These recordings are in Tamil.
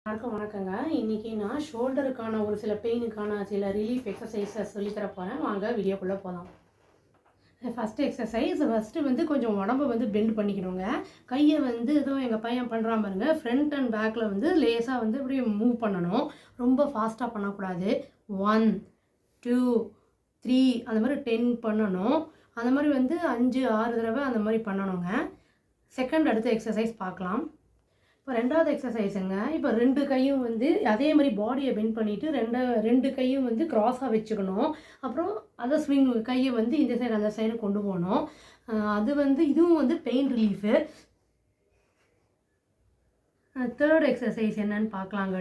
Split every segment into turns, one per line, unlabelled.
வணக்கங்க. இன்னைக்கு நான் ஷோல்டருக்கான ஒரு சில பெயினுக்கான சில ரிலீஃப் எக்ஸசைஸை சொல்லித்தர போகிறேன். வாங்க வீடியோக்குள்ளே போகலாம். ஃபஸ்ட்டு வந்து கொஞ்சம் உடம்பை வந்து பெண்ட் பண்ணிக்கணுங்க. கையை வந்து ஏதோ எங்கள் பையன் பண்ணுறான் பாருங்க, ஃப்ரண்ட் அண்ட் பேக்கில் வந்து லேசாக வந்து அப்படியே மூவ் பண்ணணும். ரொம்ப ஃபாஸ்ட்டாக பண்ணக்கூடாது. 1 2 3 அந்த மாதிரி 10 பண்ணணும். அந்த மாதிரி வந்து 5 6 தடவை அந்த மாதிரி பண்ணணுங்க. செகண்ட் அடுத்த எக்ஸசைஸ் பார்க்கலாம். இப்போ ரெண்டாவது எக்ஸசைஸுங்க. இப்போ 2 கையும் வந்து அதே மாதிரி பாடியை பெண்ட் பண்ணிவிட்டு ரெண்டு கையும் வந்து க்ராஸாக வச்சுக்கணும். அப்புறம் அதை ஸ்விங் கையை வந்து இந்த சைடு அந்த சைடு கொண்டு போகணும். அது வந்து இதுவும் வந்து பெயின் ரிலீஃபு. தேர்ட் எக்ஸசைஸ் என்னன்னு பார்க்கலாங்க.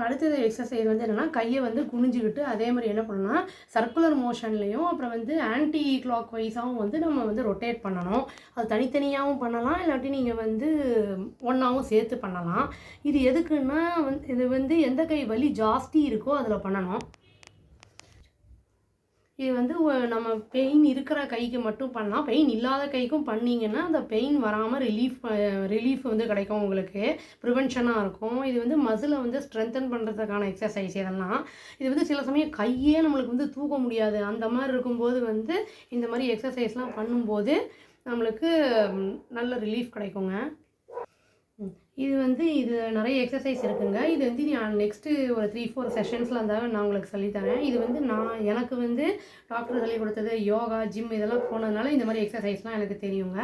அடுத்தது எக்ஸசைஸ் வந்து என்னென்னா, கையை வந்து குனிஞ்சிக்கிட்டு அதே மாதிரி என்ன பண்ணணும்னா சர்க்குலர் மோஷன்லேயும் அப்புறம் வந்து ஆன்டி கிளாக் வைஸாகவும் வந்து நம்ம வந்து ரொட்டேட் பண்ணணும். அது தனித்தனியாகவும் பண்ணலாம், இல்லாட்டி நீங்கள் வந்து ஒன்றாவும் சேர்த்து பண்ணலாம். இது எதுக்குன்னா இது வந்து எந்த கை வலி ஜாஸ்தி இருக்கோ அதில் பண்ணணும். இது வந்து நம்ம பெயின் இருக்கிற கைக்கு மட்டும் பண்ணலாம். பெயின் இல்லாத கைக்கும் பண்ணிங்கன்னா அந்த பெயின் வராமல் ரிலீஃப் வந்து கிடைக்கும், உங்களுக்கு ப்ரிவென்ஷனாக இருக்கும். இது வந்து மசிலை வந்து ஸ்ட்ரென்தன் பண்ணுறதுக்கான எக்ஸசைஸ் இதெல்லாம். இது வந்து சில சமயம் கையே நம்மளுக்கு வந்து தூக்க முடியாது. அந்த மாதிரி இருக்கும்போது வந்து இந்த மாதிரி எக்ஸசைஸ்லாம் பண்ணும்போது நம்மளுக்கு நல்ல ரிலீஃப் கிடைக்குங்க. இது நிறைய எக்ஸசைஸ் இருக்குங்க. இது வந்து நான் நெக்ஸ்ட்டு ஒரு 3-4 செஷன்ஸில் இருந்தால் நான் உங்களுக்கு சொல்லித்தரேன். இது வந்து எனக்கு வந்து டாக்டர் சொல்லிக் கொடுத்தது, யோகா, ஜிம் இதெல்லாம் போனதுனால இந்த மாதிரி எக்ஸசைஸ்லாம் எனக்கு தெரியுங்க.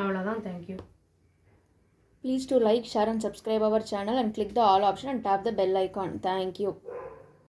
அவ்வளோதான். Thank you.
Please to like, share and subscribe our channel and click the all option and tap the bell icon. Thank you.